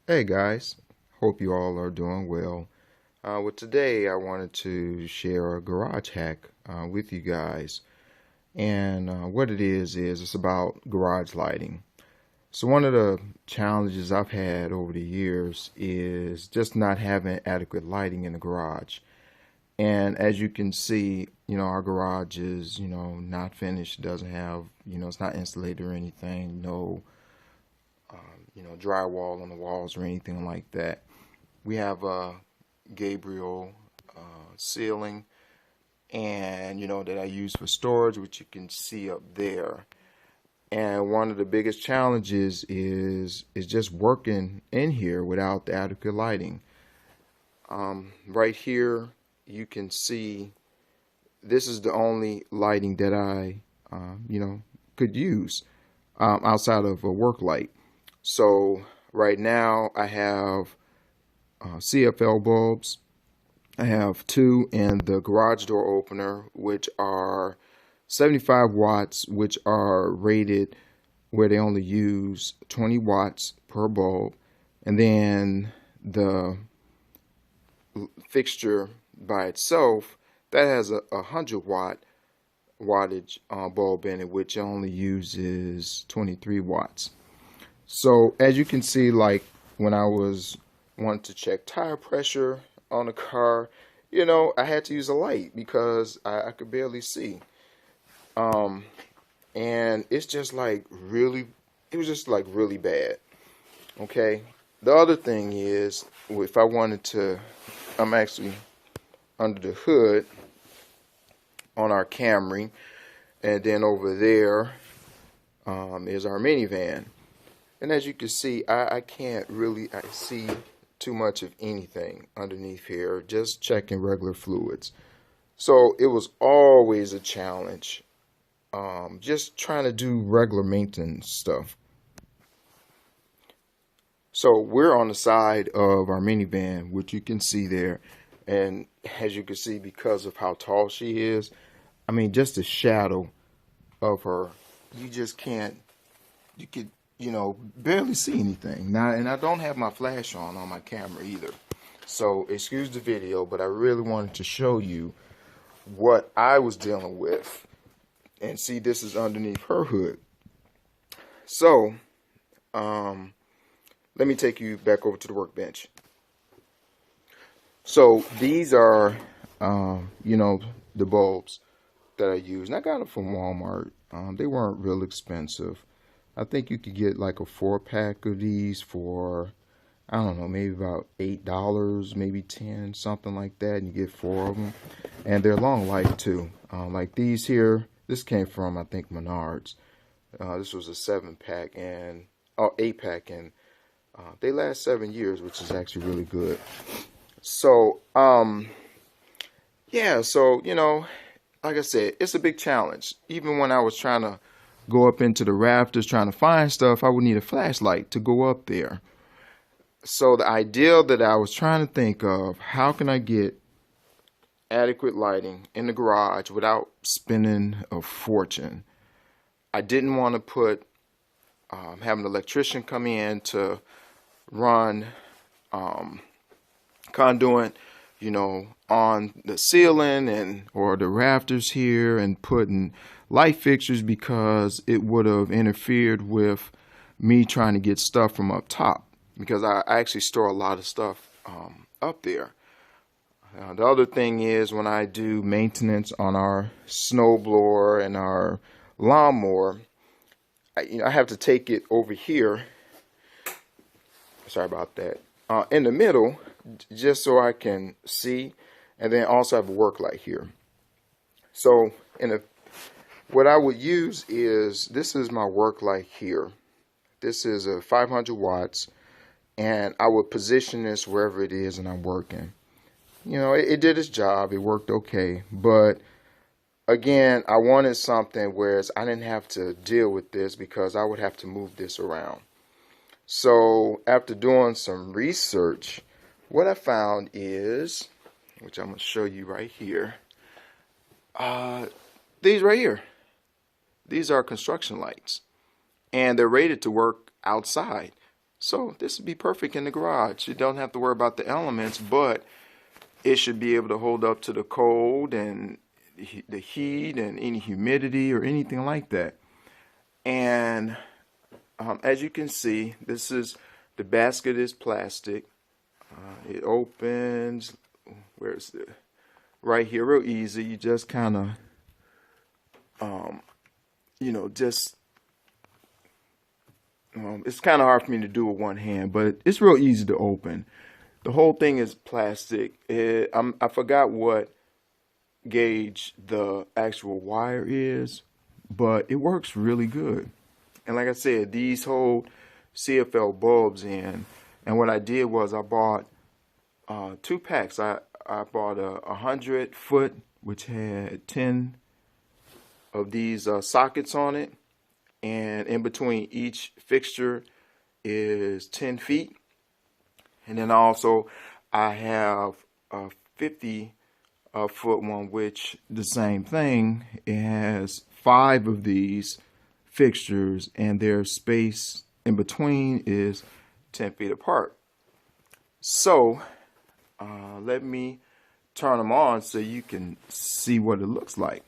Hey guys, hope you all are doing well. Today I wanted to share a garage hack with you guys. And what it is it's about garage lighting. So one of the challenges I've had over the years is just not having adequate lighting in the garage. And as you can see, our garage is, not finished, doesn't have, it's not insulated or anything, no, drywall on the walls or anything like that. We have Gabriel ceiling, and that I use for storage, which you can see up there. And one of the biggest challenges is just working in here without the adequate lighting. Right here, you can see this is the only lighting that I, could use outside of a work light. So right now I have CFL bulbs. I have two in the garage door opener, which are 75 watts, which are rated where they only use 20 watts per bulb. And then the fixture by itself, that has a 100 wattage bulb in it, which only uses 23 watts. So as you can see, like when I was wanting to check tire pressure on a car, I had to use a light because I could barely see. Um, and it's just like really, it was just like really bad. Okay. The other thing is, if I wanted to, I'm actually under the hood on our Camry, and then over there is our minivan. And as you can see, I can't really I see too much of anything underneath here, just checking regular fluids. So it was always a challenge, just trying to do regular maintenance stuff. So we're on the side of our minivan, which you can see there. And as you can see, because of how tall she is, I mean, just the shadow of her, you just can't, you could, barely see anything. Now, and I don't have my flash on my camera either. So excuse the video, but I really wanted to show you what I was dealing with. And see, this is underneath her hood. So, let me take you back over to the workbench. So these are, the bulbs that I use. And I got them from Walmart. They weren't real expensive. I think you could get like a 4-pack of these for, I don't know, maybe about $8, maybe 10, something like that. And you get 4 of them. And they're long life too. Like these here, this came from, I think, Menards. This was a 7-pack and, 8-pack, and they last 7 years, which is actually really good. So, yeah, so, like I said, it's a big challenge. Even when I was trying to go up into the rafters trying to find stuff, I would need a flashlight to go up there. So the idea that I was trying to think of, how can I get adequate lighting in the garage without spending a fortune? I didn't want to put, have an electrician come in to run conduit, on the ceiling and or the rafters here, and putting light fixtures, because it would have interfered with me trying to get stuff from up top, because I actually store a lot of stuff up there. The other thing is, when I do maintenance on our snowblower and our lawnmower, I have to take it over here. Sorry about that. In the middle, just so I can see, and then also have a work light here. So, what I would use is, this is my work light here. This is a 500 watts, and I would position this wherever it is and I'm working. It did its job. It worked okay, but again, I wanted something where I didn't have to deal with this, because I would have to move this around. So after doing some research, what I found is, which I'm going to show you right here, these right here. These are construction lights, and they're rated to work outside. So this would be perfect in the garage. You don't have to worry about the elements, but it should be able to hold up to the cold and the heat and any humidity or anything like that. And as you can see, this is the basket is plastic. It opens. Where's the right here? Real easy. You just kind of, just it's kind of hard for me to do with one hand, but it's real easy to open. The whole thing is plastic. I forgot what gauge the actual wire is, but it works really good. And like I said, these hold CFL bulbs in. And what I did was I bought 2 packs. I bought a 100-foot, which had 10 of these sockets on it. And in between each fixture is 10 feet. And then also I have a 50-foot one, which the same thing. It has 5 of these fixtures, and their space in between is 10 feet apart. So let me turn them on so you can see what it looks like.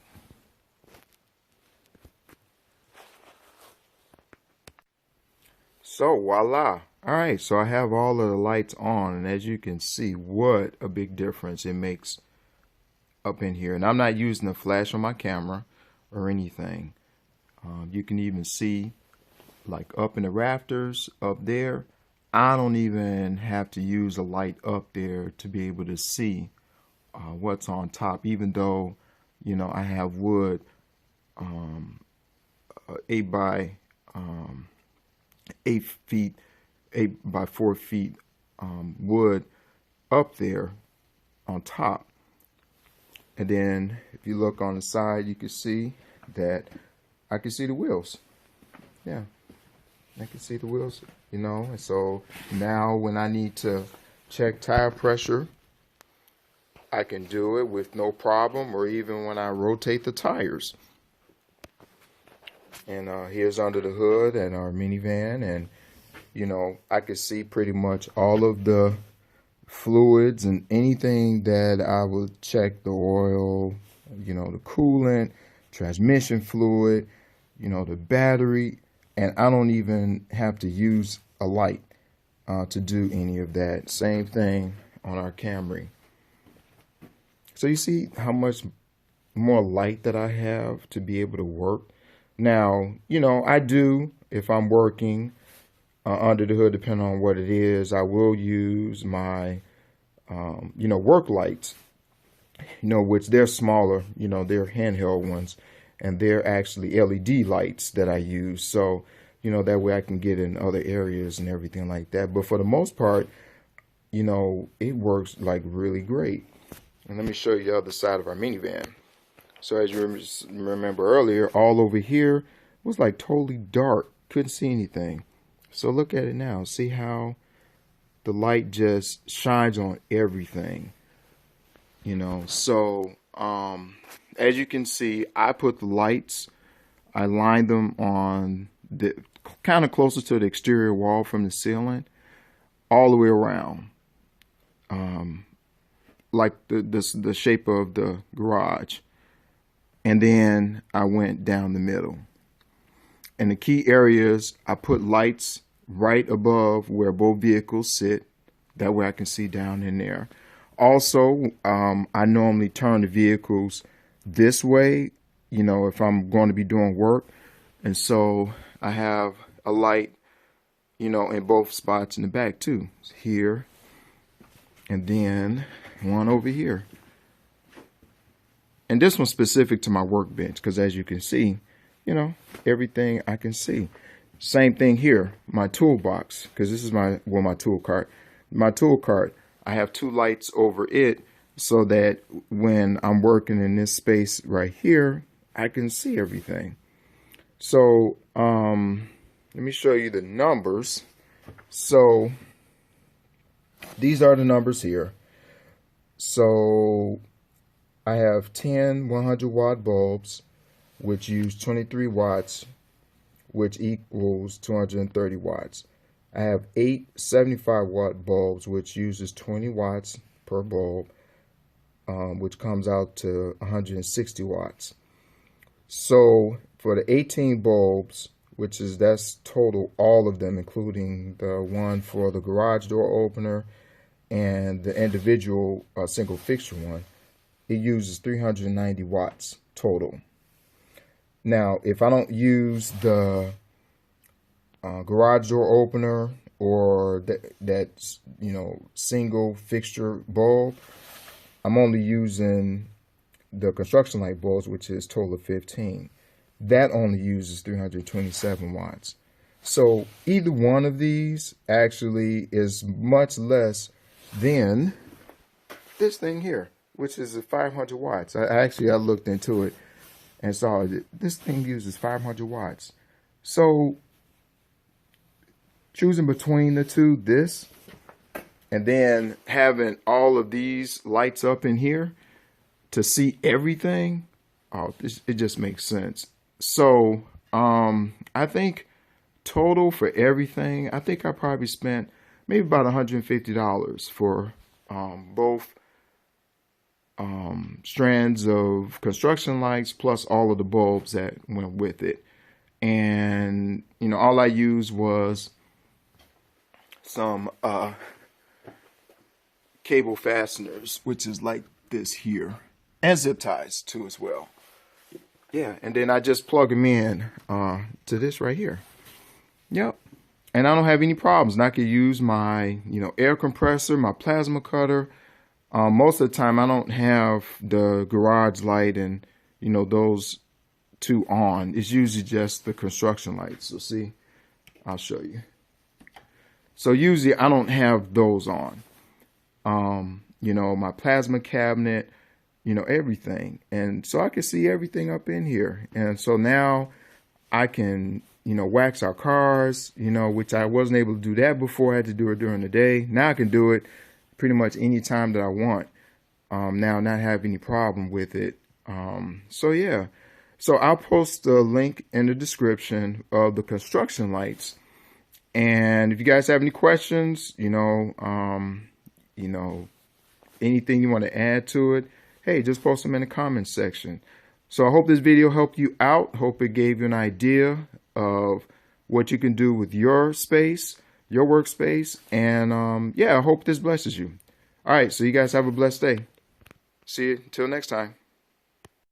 So voila. All right, so I have all of the lights on, and as you can see, what a big difference it makes up in here. And I'm not using a flash on my camera or anything. You can even see, like up in the rafters up there, I don't even have to use a light up there to be able to see what's on top, even though, I have wood, 8 by 8 feet, 8 by 4 feet wood up there on top. And then if you look on the side, you can see that I can see the wheels. Yeah, I can see the wheels, and so now when I need to check tire pressure, I can do it with no problem, or even when I rotate the tires. And here's under the hood and our minivan, and I can see pretty much all of the fluids and anything that I would check: the oil, the coolant, transmission fluid, the battery, and I don't even have to use a light to do any of that. Same thing on our Camry. So you see how much more light that I have to be able to work. Now, I do, if I'm working under the hood, depending on what it is, I will use my, work lights, which they're smaller, they're handheld ones, and they're actually LED lights that I use. So, that way I can get in other areas and everything like that. But for the most part, it works like really great. And let me show you the other side of our minivan. So as you remember earlier, all over here was like totally dark. Couldn't see anything. So look at it now. See how the light just shines on everything. So as you can see, I put the lights, I lined them on the kind of closer to the exterior wall from the ceiling, all the way around. Like the shape of the garage. And then I went down the middle. And the key areas, I put lights right above where both vehicles sit. That way I can see down in there. Also, I normally turn the vehicles this way, if I'm going to be doing work. And so I have a light, in both spots in the back too. Here, and then one over here. And this one's specific to my workbench because as you can see, everything I can see. Same thing here, my toolbox, because this is my tool cart. My tool cart, I have 2 lights over it so that when I'm working in this space right here, I can see everything. So let me show you the numbers. So these are the numbers here. So I have 10 100-watt bulbs, which use 23 watts, which equals 230 watts. I have 8 75-watt bulbs, which uses 20 watts per bulb, which comes out to 160 watts. So for the 18 bulbs, that's total, all of them, including the one for the garage door opener and the individual single fixture one, it uses 390 watts total. Now, if I don't use the garage door opener or that single fixture bulb, I'm only using the construction light bulbs, which is total of 15. That only uses 327 watts. So either one of these actually is much less than this thing here, which is 500 watts. I looked into it and saw that this thing uses 500 watts. So choosing between the two, this, and then having all of these lights up in here to see everything, it just makes sense. So I think total for everything, I think I probably spent maybe about $150 for both strands of construction lights plus all of the bulbs that went with it. And all I used was some cable fasteners, which is like this here, and zip ties too as well. Yeah, and then I just plug them in to this right here. Yep. And I don't have any problems. And I could use my, air compressor, my plasma cutter. Most of the time I don't have the garage light and, those two on. It's usually just the construction lights. So see, I'll show you. So usually I don't have those on. My plasma cabinet, everything. And so I can see everything up in here. And so now I can, wax our cars, which I wasn't able to do that before. I had to do it during the day. Now I can do it pretty much any time that I want. Now not have any problem with it. So yeah. So I'll post the link in the description of the construction lights. And if you guys have any questions, anything you want to add to it, hey, just post them in the comments section. So I hope this video helped you out. Hope it gave you an idea of what you can do with your space, your workspace. And yeah, I hope this blesses you. All right, so you guys have a blessed day. See you until next time.